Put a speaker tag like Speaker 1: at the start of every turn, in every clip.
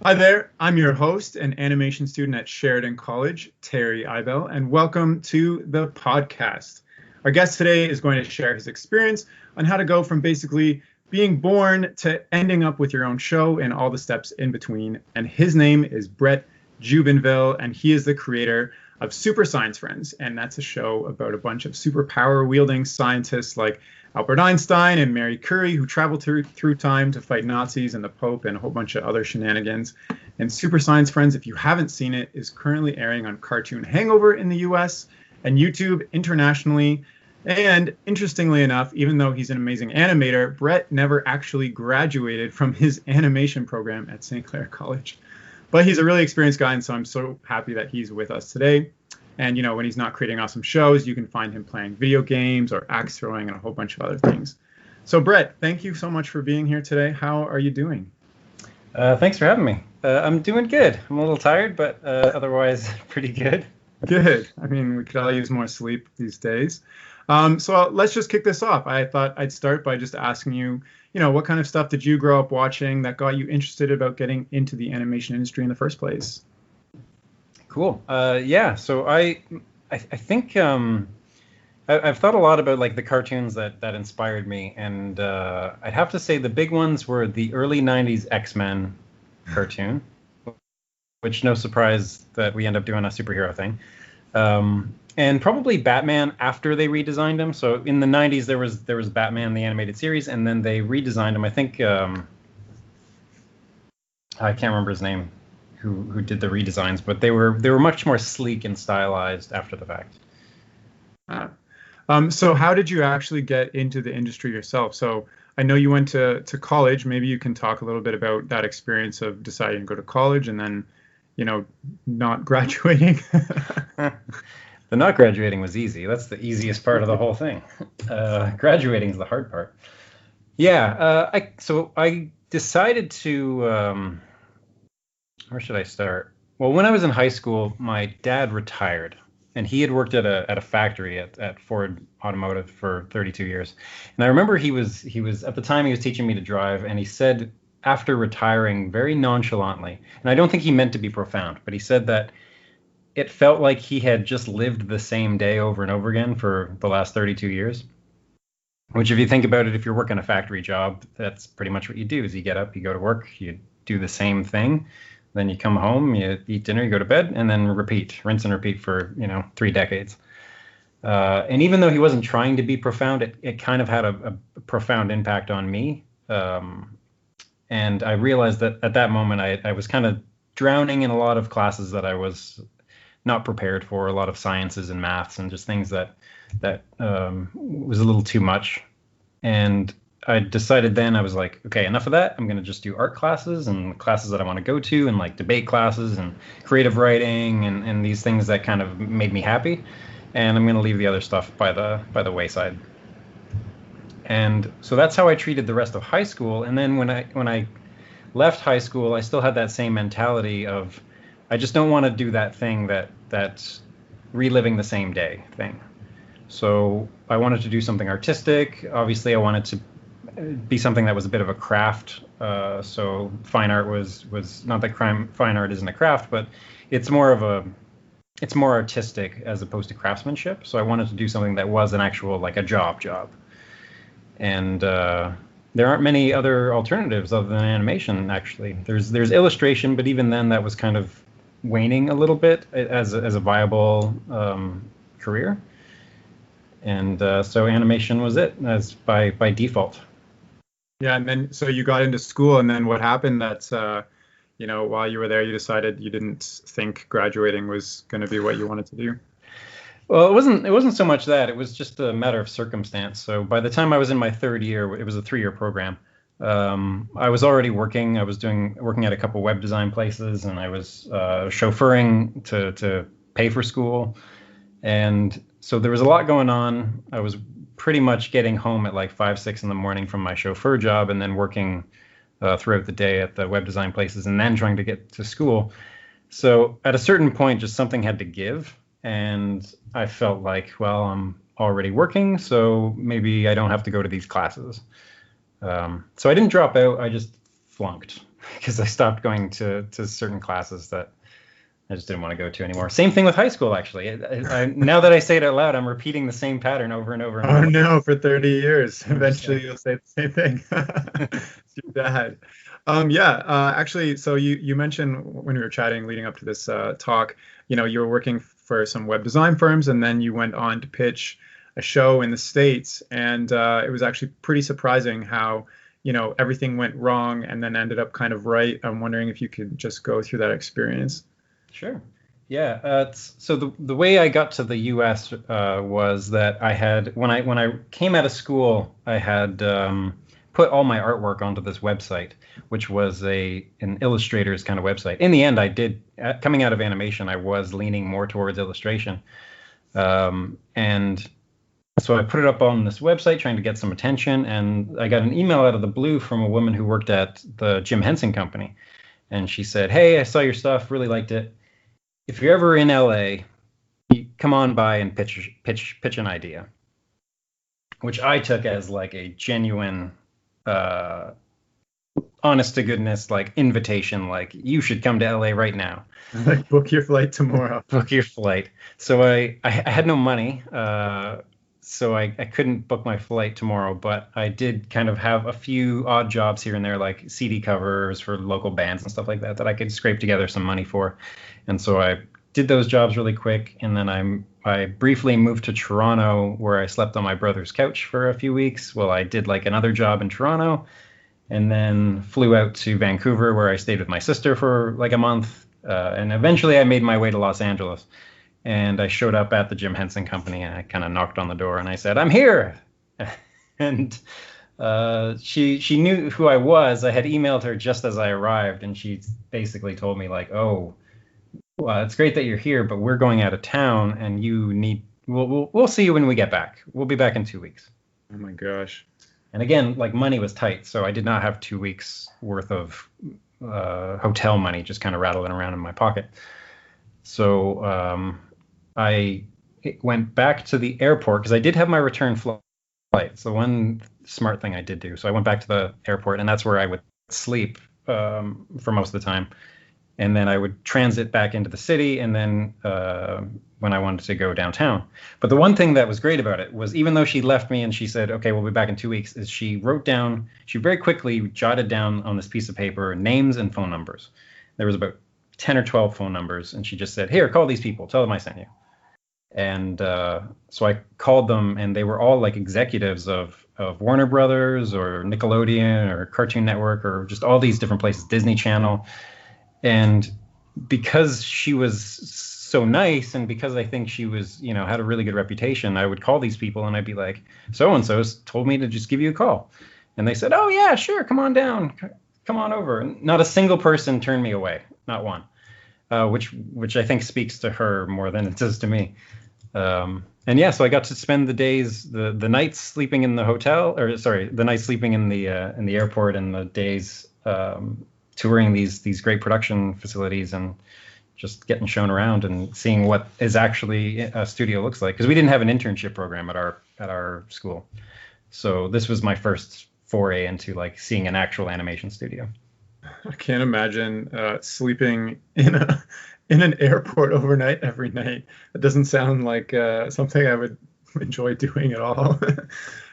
Speaker 1: Hi there, I'm your host and animation student at Sheridan College, Terry Ibele, and welcome to the podcast. Our guest today is going to share his experience on how to go from basically being born to ending up with your own show and all the steps in between. And his name is Brett Jubinville, and he is the creator of Super Science Friends. And that's a show about a bunch of superpower wielding scientists like Albert Einstein and Marie Curie, who traveled through time to fight Nazis and the Pope and a whole bunch of other shenanigans. And Super Science Friends, if you haven't seen it, is currently airing on Cartoon Hangover in the US and YouTube internationally. And interestingly enough, even though he's an amazing animator, Brett never actually graduated from his animation program at St. Clair College. But he's a really experienced guy, and so I'm so happy that he's with us today. And, you know, when he's not creating awesome shows, you can find him playing video games or axe throwing and a whole bunch of other things. So, Brett, thank you so much for being here today. How are you doing?
Speaker 2: Thanks for having me. I'm doing good. I'm a little tired, but otherwise pretty good.
Speaker 1: Good. I mean, we could all use more sleep these days. So let's just kick this off. I thought I'd start by just asking you, what kind of stuff did you grow up watching that got you interested about getting into the animation industry in the first place?
Speaker 2: Cool. Yeah. So I think I've thought a lot about like the cartoons that inspired me, and I'd have to say the big ones were the early '90s X-Men cartoon, which no surprise that we end up doing a superhero thing, and probably Batman after they redesigned him. So in the '90s there was Batman the animated series, and then they redesigned him. I think I can't remember his name. Who did the redesigns, but they were much more sleek and stylized after the fact.
Speaker 1: So how did you actually get into the industry yourself? So I know you went to college. Maybe you can talk a little bit about that experience of deciding to go to college and then, not graduating.
Speaker 2: The not graduating was easy. That's the easiest part of the whole thing. Graduating is the hard part. Yeah. I decided to. Where should I start? Well, when I was in high school, my dad retired, and he had worked at a factory at Ford Automotive for 32 years. And I remember he was at the time he was teaching me to drive, and he said after retiring very nonchalantly, and I don't think he meant to be profound, but he said that it felt like he had just lived the same day over and over again for the last 32 years. Which, if you think about it, if you're working a factory job, that's pretty much what you do. Is you get up, you go to work, you do the same thing. Then you come home, you eat dinner, you go to bed, and then rinse and repeat for 3 decades. And even though he wasn't trying to be profound, it kind of had a profound impact on me. And I realized that at that moment I was kind of drowning in a lot of classes that I was not prepared for, a lot of sciences and maths and just things that was a little too much. And I decided then, I was like, okay, enough of that. I'm going to just do art classes and classes that I want to go to, and like debate classes and creative writing and these things that kind of made me happy. And I'm going to leave the other stuff by the wayside. And so that's how I treated the rest of high school. And then when I left high school, I still had that same mentality of, I just don't want to do that thing that's reliving the same day thing. So I wanted to do something artistic. Obviously, I wanted to be something that was a bit of a craft. So fine art was not that fine art isn't a craft, but it's more artistic as opposed to craftsmanship. So I wanted to do something that was an actual, like a job. And there aren't many other alternatives other than animation, actually. There's illustration, but even then that was kind of waning a little bit as a viable career. And so animation was it, as by default.
Speaker 1: Yeah, and then so you got into school, and then what happened? That while you were there, you decided you didn't think graduating was going to be what you wanted to do.
Speaker 2: Well, it wasn't so much that. It was just a matter of circumstance. So by the time I was in my third year, it was a 3-year program. I was already working. I was working at a couple web design places, and I was chauffeuring to pay for school. And so there was a lot going on. I was pretty much getting home at like 5, 6 in the morning from my chauffeur job, and then working throughout the day at the web design places, and then trying to get to school. So at a certain point, just something had to give. And I felt like, well, I'm already working, so maybe I don't have to go to these classes. So I didn't drop out. I just flunked. because I stopped going to certain classes that I just didn't want to go to anymore. Same thing with high school, actually. Now that I say it out loud, I'm repeating the same pattern over and over and
Speaker 1: Oh
Speaker 2: over.
Speaker 1: no, for 30 years.
Speaker 2: I'm just
Speaker 1: Eventually
Speaker 2: like,
Speaker 1: you'll say the same thing. It's too bad. Yeah, actually, so you mentioned when we were chatting leading up to this talk, you were working for some web design firms, and then you went on to pitch a show in the States, and it was actually pretty surprising how, everything went wrong and then ended up kind of right. I'm wondering if you could just go through that experience.
Speaker 2: sure. Yeah. So the way I got to the U.S. Was that I had when I came out of school, I had put all my artwork onto this website, which was an illustrator's kind of website. In the end, I did coming out of animation, I was leaning more towards illustration, and so I put it up on this website trying to get some attention, and I got an email out of the blue from a woman who worked at the Jim Henson Company, and she said, "Hey, I saw your stuff, really liked it. If you're ever in LA, you come on by and pitch an idea," which I took as like a genuine, honest to goodness, like invitation, like you should come to LA right now.
Speaker 1: Like book your flight tomorrow.
Speaker 2: Book your flight. So I had no money, so I couldn't book my flight tomorrow, but I did kind of have a few odd jobs here and there, like CD covers for local bands and stuff like that I could scrape together some money for. And so I did those jobs really quick, and then I briefly moved to Toronto, where I slept on my brother's couch for a few weeks while I did like another job in Toronto, and then flew out to Vancouver, where I stayed with my sister for like a month, and eventually I made my way to Los Angeles. And I showed up at the Jim Henson Company, and I kind of knocked on the door and I said, "I'm here." And she knew who I was. I had emailed her just as I arrived, and she basically told me like, "Oh, well, it's great that you're here, but we're going out of town, and we'll see you when we get back. We'll be back in 2 weeks."
Speaker 1: Oh my gosh.
Speaker 2: And again, like money was tight, so I did not have 2 weeks worth of hotel money just kind of rattling around in my pocket. So I went back to the airport because I did have my return flight. So one smart thing I did do. So I went back to the airport, and that's where I would sleep for most of the time. And then I would transit back into the city, and then when I wanted to go downtown. But the one thing that was great about it was, even though she left me and she said, "Okay, we'll be back in 2 weeks," is she very quickly jotted down on this piece of paper names and phone numbers. There was about 10 or 12 phone numbers, and she just said, "Here, call these people. Tell them I sent you." And so I called them, and they were all like executives of Warner Brothers or Nickelodeon or Cartoon Network or just all these different places, Disney Channel. And because she was so nice, and because I think she was, had a really good reputation, I would call these people and I'd be like, "So-and-so's told me to just give you a call." And they said, "Oh yeah, sure. Come on down. Come on over." And not a single person turned me away. Not one. Which I think speaks to her more than it does to me. And yeah, so I got to spend the nights sleeping in the hotel, the nights sleeping in the airport, and the days touring these great production facilities and just getting shown around and seeing what is actually a studio looks like. Because we didn't have an internship program at our school, so this was my first foray into like seeing an actual animation studio.
Speaker 1: I can't imagine sleeping in an airport overnight every night. It doesn't sound like something I would enjoy doing at all.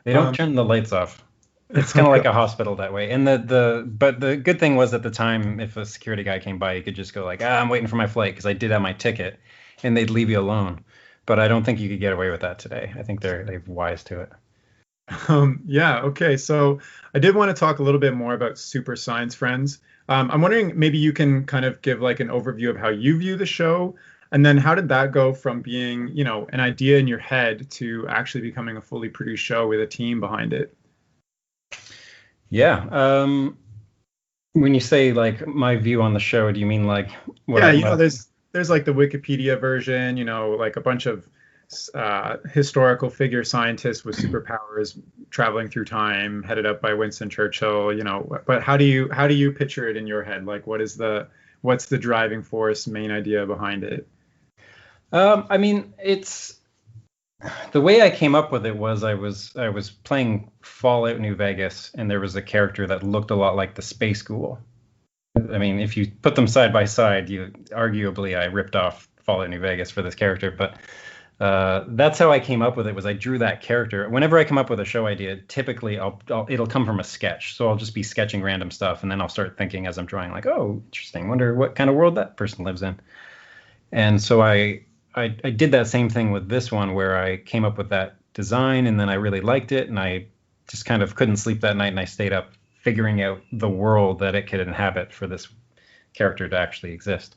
Speaker 2: They don't turn the lights off. It's kind of like a hospital that way. And but the good thing was, at the time, if a security guy came by, you could just go like, "I'm waiting for my flight," because I did have my ticket, and they'd leave you alone. But I don't think you could get away with that today. I think they're wise to it.
Speaker 1: Yeah, okay. So I did want to talk a little bit more about Super Science Friends. I'm wondering, maybe you can kind of give like an overview of how you view the show, and then how did that go from being, an idea in your head to actually becoming a fully produced show with a team behind it?
Speaker 2: Yeah. When you say like my view on the show, do you mean like what?
Speaker 1: Yeah, there's like the Wikipedia version, like a bunch of historical figure scientists with superpowers traveling through time, headed up by Winston Churchill, but how do you picture it in your head? Like, what's the driving force, main idea behind it?
Speaker 2: I mean, it's the way I came up with it was I was playing Fallout New Vegas, and there was a character that looked a lot like the Space Ghoul. I mean, if you put them side by side, arguably I ripped off Fallout New Vegas for this character, but that's how I came up with it. Was I drew that character. Whenever I come up with a show idea, typically it'll come from a sketch. So I'll just be sketching random stuff, and then I'll start thinking as I'm drawing, like, oh, interesting. Wonder what kind of world that person lives in. And so I did that same thing with this one, where I came up with that design, and then I really liked it, and I just kind of couldn't sleep that night, and I stayed up figuring out the world that it could inhabit for this character to actually exist.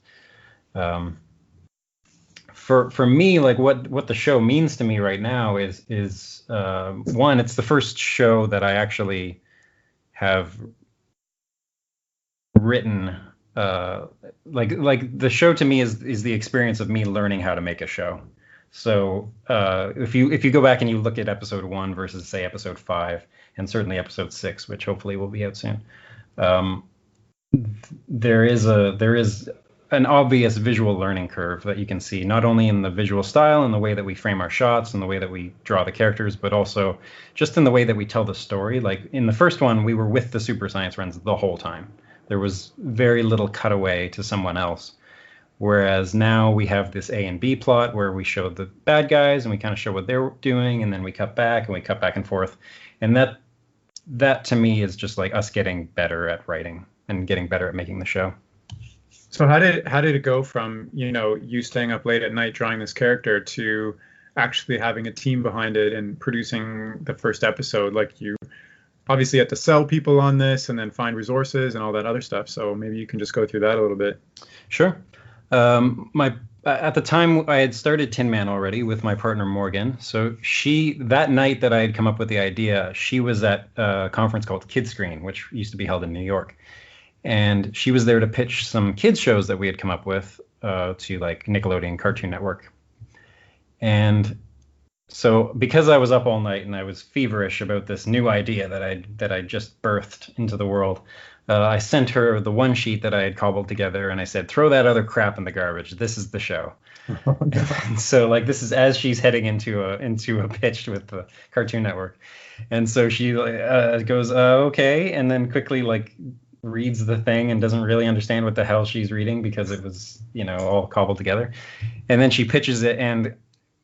Speaker 2: For me, like what the show means to me right now is one, it's the first show that I actually have written. Like the show to me is the experience of me learning how to make a show. So if you go back and you look at episode 1 versus say episode 5, and certainly episode 6, which hopefully will be out soon, there is an obvious visual learning curve that you can see, not only in the visual style and the way that we frame our shots and the way that we draw the characters, but also just in the way that we tell the story. Like in the first one, we were with the Super Science Friends the whole time. There was very little cutaway to someone else. Whereas now we have this A and B plot where we show the bad guys and we kind of show what they're doing, and then we cut back and we cut back and forth. And that to me is just like us getting better at writing and getting better at making the show.
Speaker 1: So how did it go from, you staying up late at night drawing this character to actually having a team behind it and producing the first episode? Like, you obviously had to sell people on this and then find resources and all that other stuff. So maybe you can just go through that a little bit.
Speaker 2: Sure. At the time I had started Tin Man already with my partner Morgan. So that night that I had come up with the idea, she was at a conference called Kid Screen, which used to be held in New York. And she was there to pitch some kids shows that we had come up with to like Nickelodeon Cartoon Network. And so because I was up all night and I was feverish about this new idea that I just birthed into the world, I sent her the one sheet that I had cobbled together, and I said, throw that other crap in the garbage. This is the show. Oh, no. And so like this is as she's heading into a pitch with the Cartoon Network. And so she goes, okay, and then quickly like reads the thing and doesn't really understand what the hell she's reading because it was, all cobbled together. And then she pitches it, and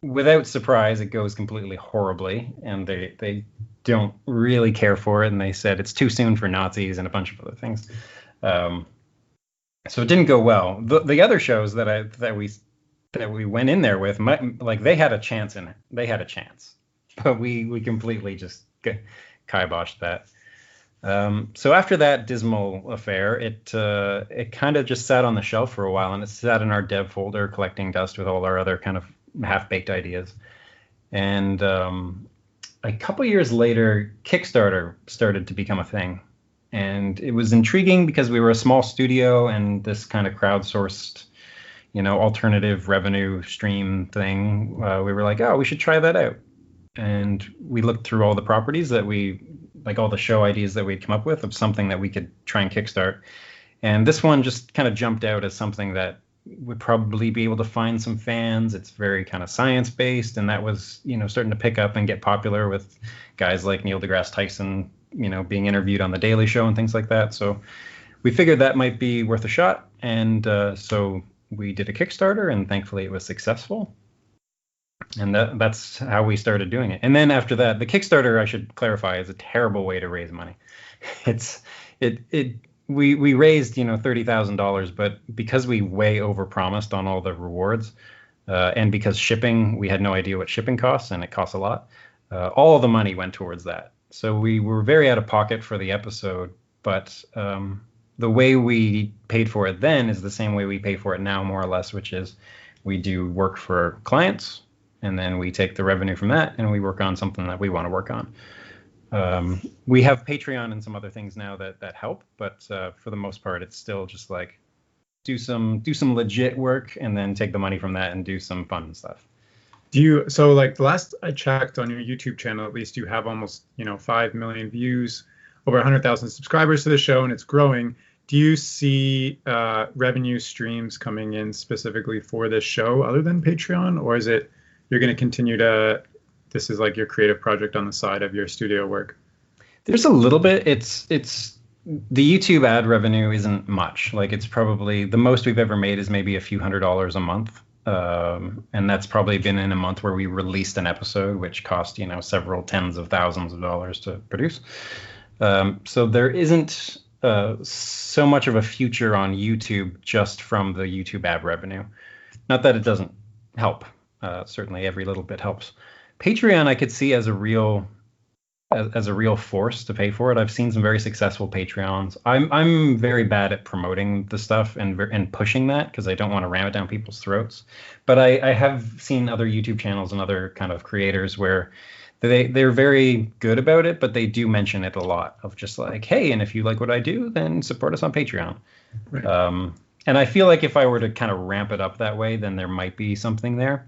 Speaker 2: without surprise, it goes completely horribly, and they don't really care for it, and they said it's too soon for Nazis and a bunch of other things. So it didn't go well. The other shows that we went in there with, they had a chance, but we completely just kiboshed that. So after that dismal affair, it kind of just sat on the shelf for a while, and it sat in our dev folder collecting dust with all our other kind of half-baked ideas. And a couple years later, Kickstarter started to become a thing. And it was intriguing because we were a small studio, and this kind of crowdsourced, alternative revenue stream thing, we were like, oh, we should try that out. And we looked through all the properties that all the show ideas that we'd come up with of something that we could try and kickstart. And this one just kind of jumped out as something that would probably be able to find some fans. It's very kind of science-based, and that was, starting to pick up and get popular with guys like Neil deGrasse Tyson, being interviewed on The Daily Show and things like that. So we figured that might be worth a shot. And so we did a Kickstarter, and thankfully it was successful. And that's how we started doing it. And then after that, the Kickstarter, I should clarify, is a terrible way to raise money. We raised, $30,000, but because we way overpromised on all the rewards, and because shipping, we had no idea what shipping costs, and it costs a lot. All the money went towards that. So we were very out of pocket for the episode, but the way we paid for it then is the same way we pay for it now, more or less, which is we do work for clients, and then we take the revenue from that, and we work on something that we want to work on. We have Patreon and some other things now that help, but for the most part, it's still just like do some legit work and then take the money from that and do some fun stuff.
Speaker 1: So like the last I checked on your YouTube channel, at least you have almost 5 million views, over 100,000 subscribers to the show, and it's growing. Do you see revenue streams coming in specifically for this show other than Patreon, or is it you're going to continue to? This is like your creative project on the side of your studio work?
Speaker 2: There's a little bit. It's the YouTube ad revenue isn't much. Like, it's probably the most we've ever made is maybe a few $100s a month. And that's probably been in a month where we released an episode, which cost, several tens of thousands of dollars to produce. So there isn't so much of a future on YouTube just from the YouTube ad revenue. Not that it doesn't help. Certainly every little bit helps. Patreon I could see as a real force to pay for it. I've seen some very successful Patreons. I'm very bad at promoting the stuff and pushing that because I don't want to ram it down people's throats. But I have seen other YouTube channels and other kind of creators where they're very good about it, but they do mention it a lot of just like, hey, and if you like what I do, then support us on Patreon. Right. And I feel like if I were to kind of ramp it up that way, then there might be something there.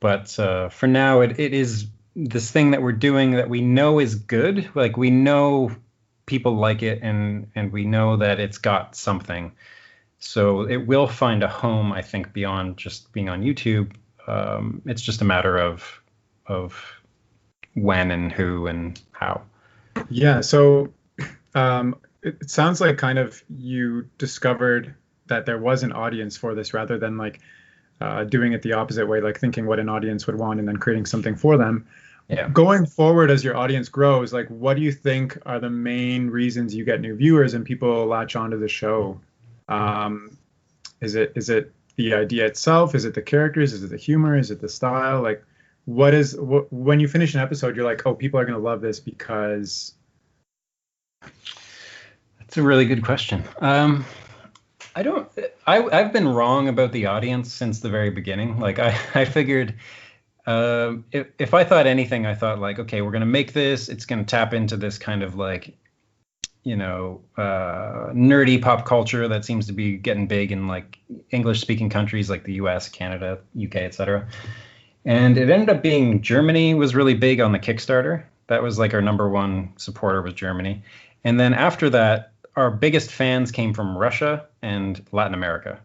Speaker 2: But for now, it is this thing that we're doing that we know is good. Like, we know people like it, and we know that it's got something. So it will find a home, I think, beyond just being on YouTube. It's just a matter of when and who and how.
Speaker 1: Yeah. So it sounds like kind of you discovered that there was an audience for this rather than like doing it the opposite way, like thinking what an audience would want and then creating something for them. Yeah. Going forward, as your audience grows, like, what do you think are the main reasons you get new viewers and people latch onto the show? Is it the idea itself? Is it the characters? Is it the humor? Is it the style? Like, when you finish an episode, you're like, oh, people are going to love this because...
Speaker 2: That's a really good question. I've been wrong about the audience since the very beginning. Like, I figured... if I thought anything, I thought like, okay, we're going to make this. It's going to tap into this kind of like, nerdy pop culture that seems to be getting big in like English speaking countries like the US, Canada, UK, etc. And it ended up being Germany was really big on the Kickstarter. That was like our number one supporter was Germany. And then after that, our biggest fans came from Russia and Latin America.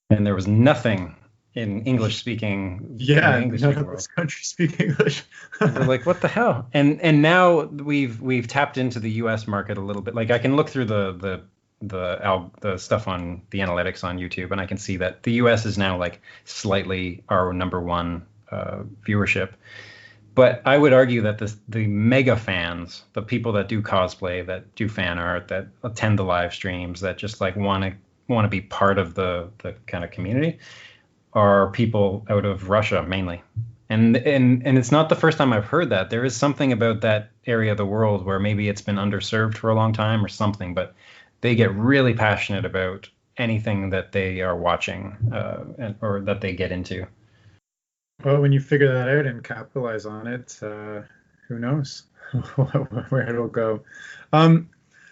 Speaker 2: And there was nothing in English speaking.
Speaker 1: Yeah, none of those countries speak English.
Speaker 2: We're like, what the hell? And now we've tapped into the U.S. market a little bit. Like, I can look through the stuff on the analytics on YouTube, and I can see that the U.S. is now like slightly our number one viewership. But I would argue that the mega fans, the people that do cosplay, that do fan art, that attend the live streams, that just like want to be part of the kind of community, are people out of Russia mainly. And it's not the first time I've heard that. There is something about that area of the world where maybe it's been underserved for a long time or something, but they get really passionate about anything that they are watching or that they get into.
Speaker 1: Well, when you figure that out and capitalize on it, who knows where it'll go.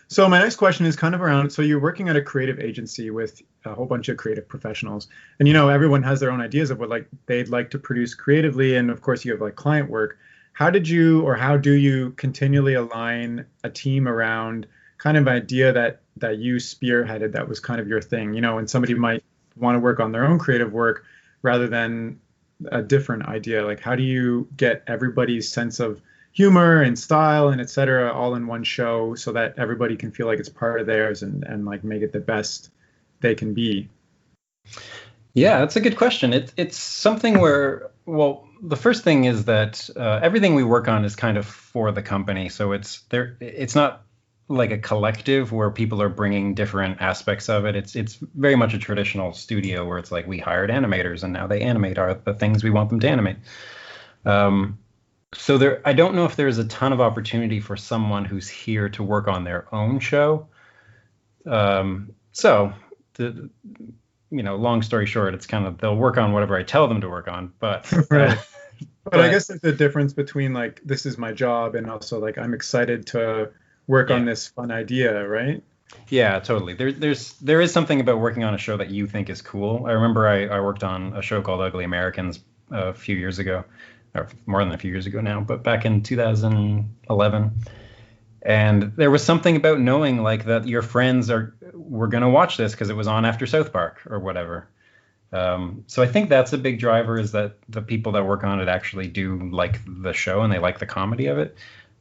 Speaker 1: So my next question is kind of around, so you're working at a creative agency with a whole bunch of creative professionals, and everyone has their own ideas of what like they'd like to produce creatively, and of course you have like client work. How do you continually align a team around kind of idea that you spearheaded that was kind of your thing, and somebody might want to work on their own creative work rather than a different idea? Like, how do you get everybody's sense of humor and style and etc. all in one show so that everybody can feel like it's part of theirs and like make it the best they can be?
Speaker 2: Yeah, that's a good question. It's something where, well, the first thing is that everything we work on is kind of for the company. So it's not like a collective where people are bringing different aspects of it. It's very much a traditional studio where it's like we hired animators and now they animate the things we want them to animate. So I don't know if there's a ton of opportunity for someone who's here to work on their own show. Long story short, it's kind of they'll work on whatever I tell them to work on. But
Speaker 1: right. But I guess there's a difference between like this is my job and also like I'm excited to work on this fun idea, right?
Speaker 2: Yeah, totally. There is something about working on a show that you think is cool. I remember I worked on a show called Ugly Americans a few years ago. Or more than a few years ago now, but back in 2011. And there was something about knowing like that your friends were going to watch this because it was on after South Park or whatever. So I think that's a big driver, is that the people that work on it actually do like the show and they like the comedy of it.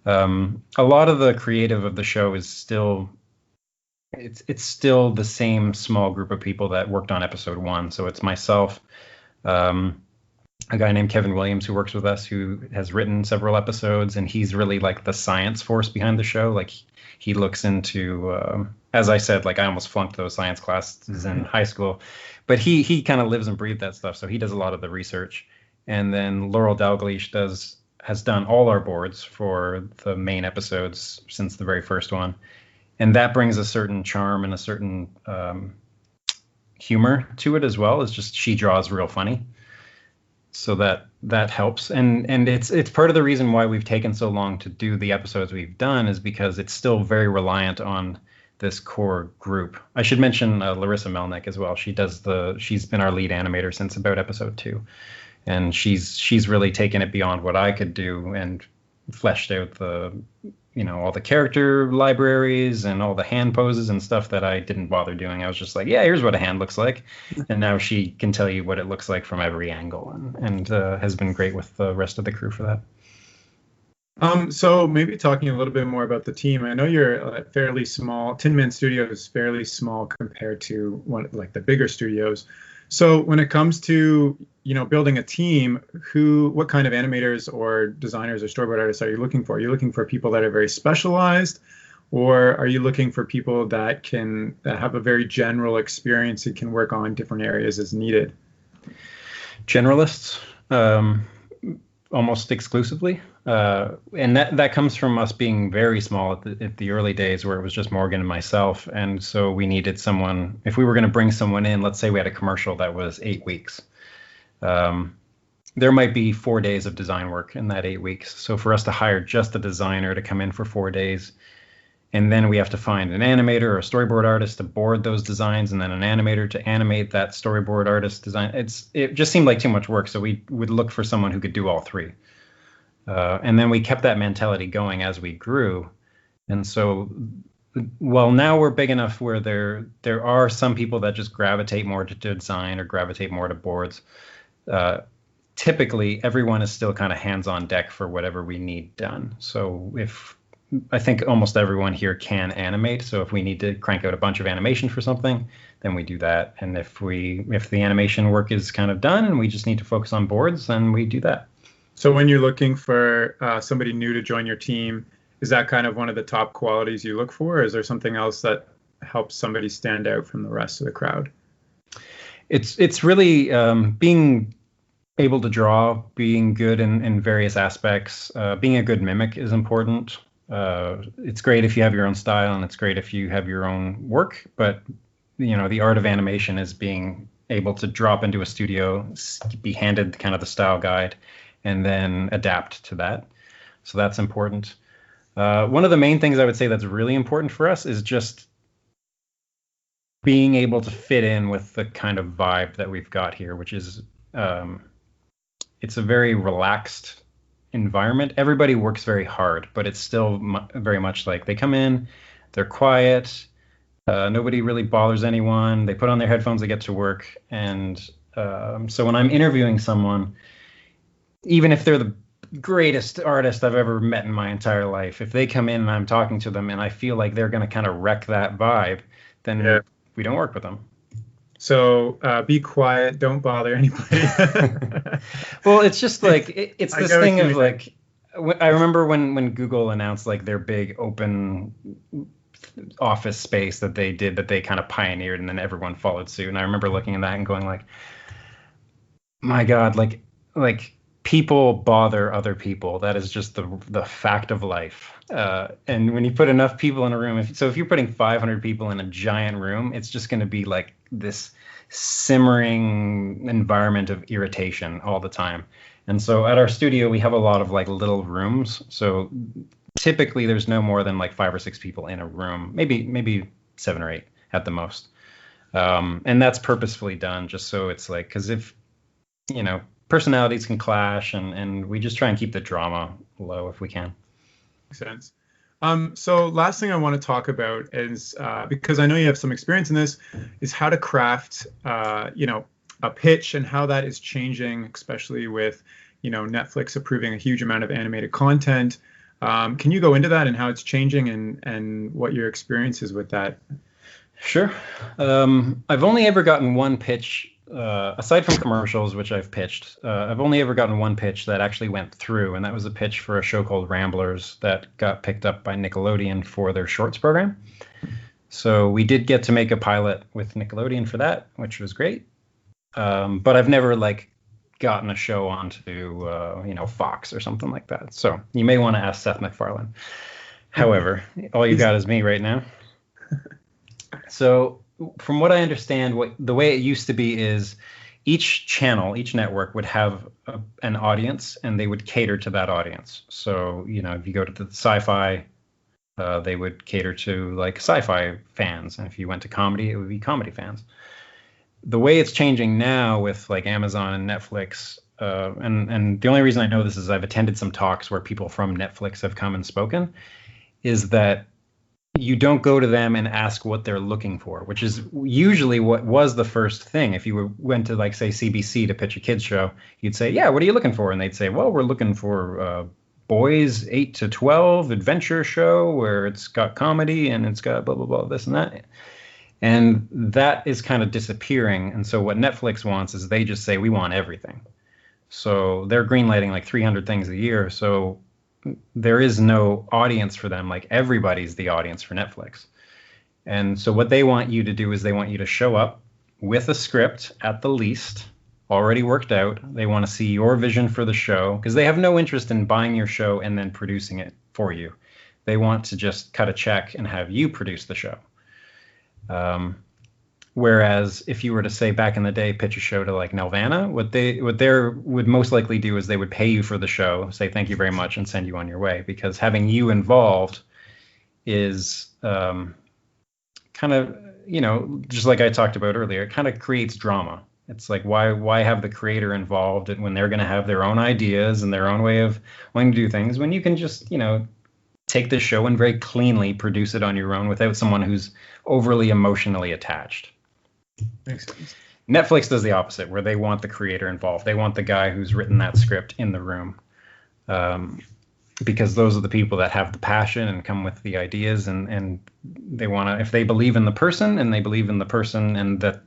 Speaker 2: A lot of the creative of the show is still it's still the same small group of people that worked on episode 1. So it's myself, um, a guy named Kevin Williams who works with us, who has written several episodes, and he's really like the science force behind the show. Like he looks into, as I said, like I almost flunked those science classes in high school, but he kind of lives and breathes that stuff. So he does a lot of the research. And then Laurel Dalgleish has done all our boards for the main episodes since the very first one. And that brings a certain charm and a certain humor to it as well. It's just she draws real funny, so that helps. And it's part of the reason why we've taken so long to do the episodes we've done, is because it's still very reliant on this core group. I should mention Larissa Melnick as well. She's been our lead animator since about episode 2, and she's really taken it beyond what I could do and fleshed out all the character libraries and all the hand poses and stuff that I didn't bother doing. I was just like, yeah, here's what a hand looks like. And now she can tell you what it looks like from every angle, and has been great with the rest of the crew for that.
Speaker 1: So maybe talking a little bit more about the team. I know you're fairly small. Tin Man Studio is fairly small compared to the bigger studios. So when it comes to, building a team, what kind of animators or designers or storyboard artists are you looking for? Are you looking for people that are very specialized, or are you looking for people that have a very general experience and can work on different areas as needed?
Speaker 2: Generalists, almost exclusively. And that comes from us being very small at the early days, where it was just Morgan and myself. And so we needed someone, if we were going to bring someone in, let's say we had a commercial that was 8 weeks. There might be 4 days of design work in that 8 weeks. So for us to hire just a designer to come in for 4 days, and then we have to find an animator or a storyboard artist to board those designs, and then an animator to animate that storyboard artist design. It just seemed like too much work. So we would look for someone who could do all three. And then we kept that mentality going as we grew. And so, well, now we're big enough where there are some people that just gravitate more to design or gravitate more to boards. Typically, everyone is still kind of hands on deck for whatever we need done. So I think almost everyone here can animate. So if we need to crank out a bunch of animation for something, then we do that. And if the animation work is kind of done and we just need to focus on boards, then we do that.
Speaker 1: So when you're looking for somebody new to join your team, is that kind of one of the top qualities you look for? Or is there something else that helps somebody stand out from the rest of the crowd?
Speaker 2: It's really being able to draw, being good in various aspects. Being a good mimic is important. It's great if you have your own style, and it's great if you have your own work. But the art of animation is being able to drop into a studio, be handed kind of the style guide, and then adapt to that. So that's important. One of the main things I would say that's really important for us is just being able to fit in with the kind of vibe that we've got here, which is it's a very relaxed environment. Everybody works very hard, but it's still very much like they come in, they're quiet, nobody really bothers anyone, they put on their headphones, they get to work. And so when I'm interviewing someone, even if they're the greatest artist I've ever met in my entire life, if they come in and I'm talking to them and I feel like they're going to kind of wreck that vibe, then we don't work with them.
Speaker 1: So be quiet, don't bother anybody.
Speaker 2: Well, it's just like it's this thing of like, I remember when Google announced like their big open office space that they did, that they kind of pioneered, and then everyone followed suit. And I remember looking at that and going like, my God, like people bother other people. That is just the fact of life. And when you put enough people in a room, if you're putting 500 people in a giant room, it's just going to be like this simmering environment of irritation all the time. And so at our studio, we have a lot of like little rooms. So typically there's no more than like 5 or 6 people in a room, maybe 7 or 8 at the most. And that's purposefully done just so it's like, because if, personalities can clash, and we just try and keep the drama low if we can.
Speaker 1: Makes sense. So last thing I want to talk about is, because I know you have some experience in this, is how to craft, a pitch, and how that is changing, especially with, Netflix approving a huge amount of animated content. Can you go into that and how it's changing and what your experience is with that?
Speaker 2: Sure. I've only ever gotten one pitch, aside from commercials, which I've pitched. I've only ever gotten one pitch that actually went through, and that was a pitch for a show called Ramblers that got picked up by Nickelodeon for their shorts program. So we did get to make a pilot with Nickelodeon for that, which was great. But I've never gotten a show onto Fox or something like that. So you may want to ask Seth MacFarlane. However, all you got is me right now. So from what I understand, the way it used to be is each channel, each network would have an audience, and they would cater to that audience. So, if you go to the sci-fi, they would cater to sci-fi fans. And if you went to comedy, it would be comedy fans. The way it's changing now with Amazon and Netflix, and the only reason I know this is I've attended some talks where people from Netflix have come and spoken, is that you don't go to them and ask what they're looking for, which is usually what was the first thing. If you went to say CBC to pitch a kids show, you'd say, yeah, what are you looking for? And they'd say, well, we're looking for boys 8 to 12 adventure show where it's got comedy and it's got blah, blah, blah, this and that. And that is kind of disappearing. And so what Netflix wants is they just say, we want everything. So they're greenlighting 300 things a year. So there is no audience for them. Everybody's the audience for Netflix. And so what they want you to do is they want you to show up with a script at the least already worked out. They want to see your vision for the show because they have no interest in buying your show and then producing it for you. They want to just cut a check and have you produce the show. Whereas if you were to say back in the day, pitch a show to Nelvana, what they would most likely do is they would pay you for the show, say thank you very much, and send you on your way. Because having you involved is kind of, just like I talked about earlier, it kind of creates drama. It's why have the creator involved when they're going to have their own ideas and their own way of wanting to do things when you can just, take the show and very cleanly produce it on your own without someone who's overly emotionally attached.
Speaker 1: Makes sense.
Speaker 2: Netflix does the opposite, where they want the creator involved. They want the guy who's written that script in the room, because those are the people that have the passion and come with the ideas, and they want to. If they believe in the person, and that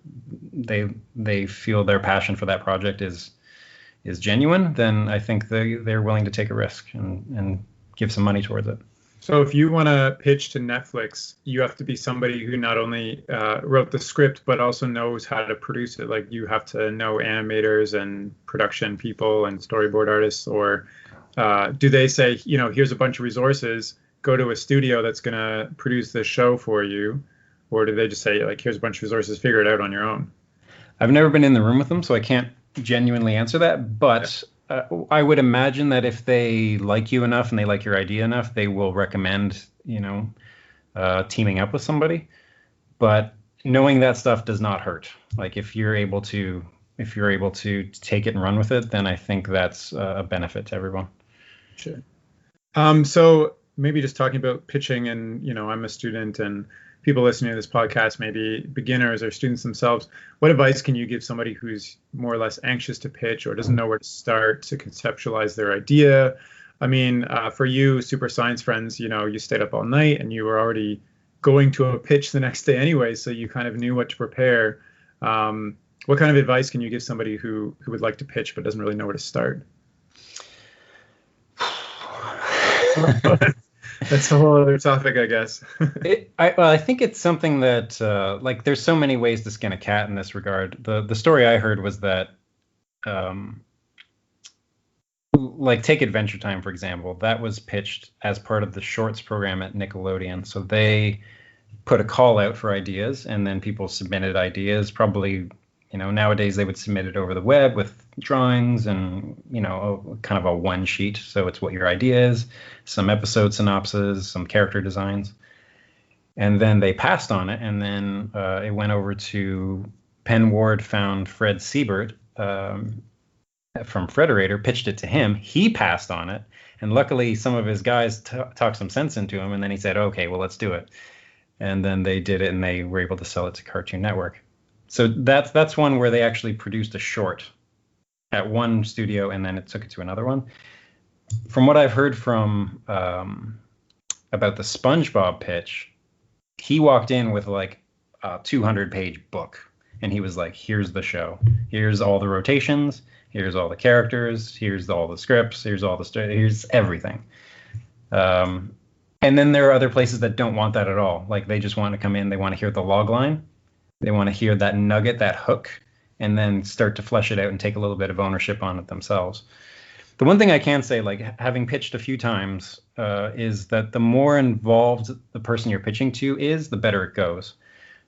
Speaker 2: they feel their passion for that project is genuine, then I think they're willing to take a risk and give some money towards it.
Speaker 1: So if you want to pitch to Netflix, you have to be somebody who not only wrote the script, but also knows how to produce it. You have to know animators and production people and storyboard artists, or do they say, here's a bunch of resources, go to a studio that's going to produce this show for you? Or do they just say, here's a bunch of resources, figure it out on your own?
Speaker 2: I've never been in the room with them, so I can't genuinely answer that. But I would imagine that if they like you enough and they like your idea enough, they will recommend, teaming up with somebody. But knowing that stuff does not hurt. If you're able to take it and run with it, then I think that's a benefit to everyone.
Speaker 1: Sure. So maybe just talking about pitching, and I'm a student, and people listening to this podcast, maybe beginners or students themselves, what advice can you give somebody who's more or less anxious to pitch or doesn't know where to start to conceptualize their idea? I mean, for you, Super Science Friends, you stayed up all night and you were already going to a pitch the next day anyway, so you kind of knew what to prepare. What kind of advice can you give somebody who would like to pitch but doesn't really know where to start? That's a whole other topic, I guess.
Speaker 2: I think it's something that, there's so many ways to skin a cat in this regard. The story I heard was that, take Adventure Time, for example. That was pitched as part of the shorts program at Nickelodeon. So they put a call out for ideas, and then people submitted ideas. Probably, nowadays they would submit it over the web with drawings and, kind of a one sheet. So it's what your idea is, some episode synopses, some character designs. And then they passed on it. And then it went over to Penn Ward, found Fred Siebert from Frederator, pitched it to him. He passed on it. And luckily some of his guys talked some sense into him. And then he said, okay, well, let's do it. And then they did it, and they were able to sell it to Cartoon Network. So that's one where they actually produced a short at one studio, and then it took it to another one. from what I've heard from about the SpongeBob pitch, he walked in with like a 200-page book, and he was like, "Here's the show. Here's all the rotations. Here's all the characters. Here's all the scripts. Here's all the here's everything." And then there are other places that don't want that at all. Like they just want to come in, they want to hear the log line, they want to hear that nugget, that hook, and then start to flesh it out and take a little bit of ownership on it themselves. The one thing I can say, like having pitched a few times, is that the more involved the person you're pitching to is, the better it goes.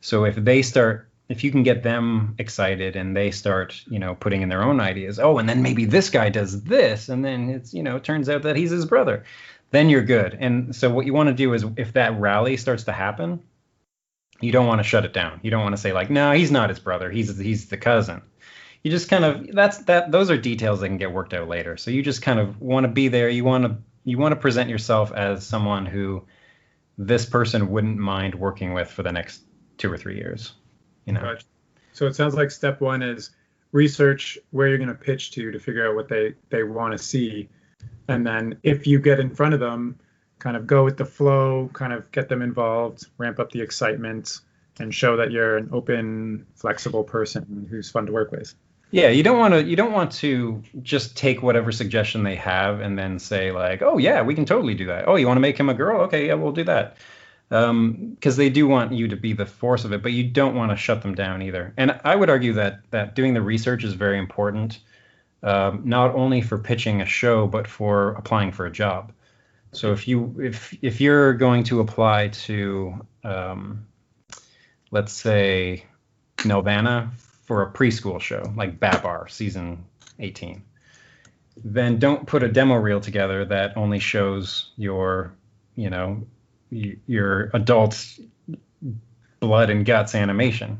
Speaker 2: So if you can get them excited and they start, putting in their own ideas, and then maybe this guy does this, and then it turns out that he's his brother, then you're good. And so what you want to do is, if that rally starts to happen, you don't want to shut it down. You don't want to say like, no, he's not his brother, he's the cousin. You just kind of, those are details that can get worked out later. So you just kind of want to be there. You want to present yourself as someone who this person wouldn't mind working with for the next 2 or 3 years.
Speaker 1: Gotcha. So it sounds like step one is research where you're going to pitch to figure out what they want to see. And then if you get in front of them, kind of go with the flow, kind of get them involved, ramp up the excitement, and show that you're an open, flexible person who's fun to work with.
Speaker 2: Yeah, you don't want to just take whatever suggestion they have and then say like, oh yeah, we can totally do that. Oh, you want to make him a girl? Okay, yeah, we'll do that. Because they do want you to be the force of it, but you don't want to shut them down either. And I would argue that doing the research is very important, not only for pitching a show, but for applying for a job. So if you're going to apply to, let's say, Nelvana for a preschool show like Babar season 18, then don't put a demo reel together that only shows your adult blood and guts animation.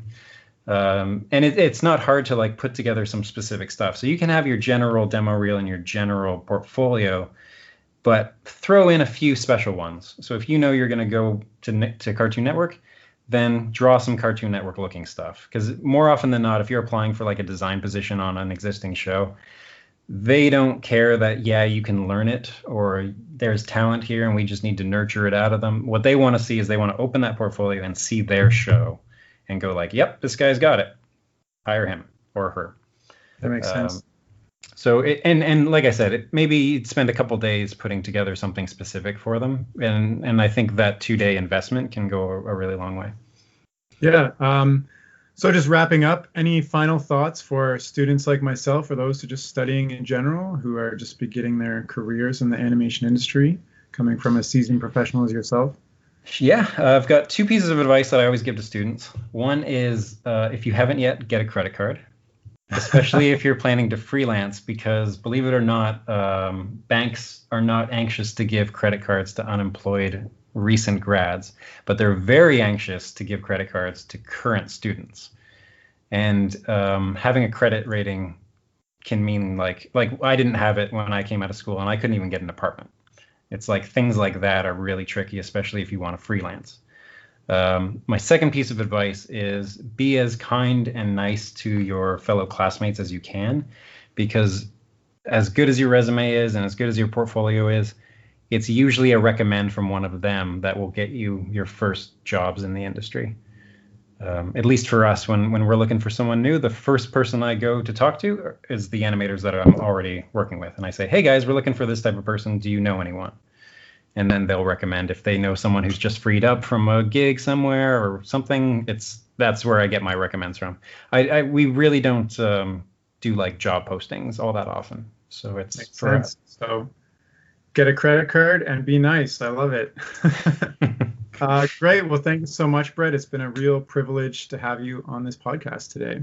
Speaker 2: And it's not hard to like put together some specific stuff. So you can have your general demo reel and your general portfolio, but throw in a few special ones. So if you're going to go to Cartoon Network, then draw some Cartoon Network looking stuff. Because more often than not, if you're applying for like a design position on an existing show, they don't care that, yeah, you can learn it or there's talent here and we just need to nurture it out of them. What they want to see is they want to open that portfolio and see their show and go like, yep, this guy's got it. Hire him or her.
Speaker 1: That makes sense.
Speaker 2: So and like I said, maybe you'd spend a couple days putting together something specific for them. And I think that 2-day investment can go a really long way.
Speaker 1: Yeah. So just wrapping up, any final thoughts for students like myself or those who are just studying in general, who are just beginning their careers in the animation industry, coming from a seasoned professional as yourself?
Speaker 2: Yeah, I've got 2 pieces of advice that I always give to students. One is if you haven't yet, get a credit card, especially if you're planning to freelance, because believe it or not, banks are not anxious to give credit cards to unemployed recent grads, but they're very anxious to give credit cards to current students. And having a credit rating can mean like I didn't have it when I came out of school and I couldn't even get an apartment. It's like things like that are really tricky, especially if you want to freelance. My second piece of advice is be as kind and nice to your fellow classmates as you can, because as good as your resume is and as good as your portfolio is, it's usually a recommend from one of them that will get you your first jobs in the industry. At least for us, when we're looking for someone new, the first person I go to talk to is the animators that I'm already working with. And I say, hey guys, we're looking for this type of person. Do you know anyone? And then they'll recommend if they know someone who's just freed up from a gig somewhere or something. That's where I get my recommends from. We really don't do like job postings all that often. So it's
Speaker 1: makes sense. So get a credit card and be nice. I love it. Great. Well, thank you so much, Brett. It's been a real privilege to have you on this podcast today.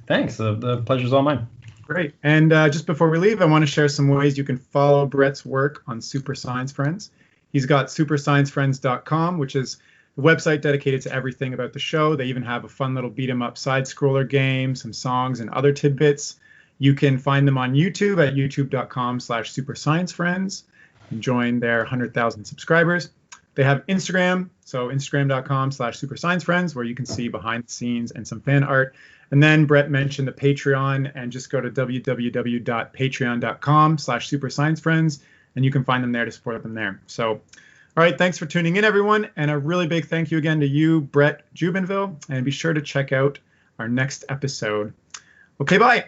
Speaker 2: Thanks. The pleasure's all mine.
Speaker 1: Great. And just before we leave, I want to share some ways you can follow Brett's work on Super Science Friends. He's got supersciencefriends.com, which is the website dedicated to everything about the show. They even have a fun little beat 'em up side scroller game, some songs and other tidbits. You can find them on YouTube at youtube.com/supersciencefriends and join their 100,000 subscribers. They have Instagram, so instagram.com/supersciencefriends, where you can see behind the scenes and some fan art. And then Brett mentioned the Patreon, and just go to www.patreon.com/supersciencefriends and you can find them there to support them there. So, all right, thanks for tuning in, everyone. And a really big thank you again to you, Brett Jubinville. And be sure to check out our next episode. Okay, bye.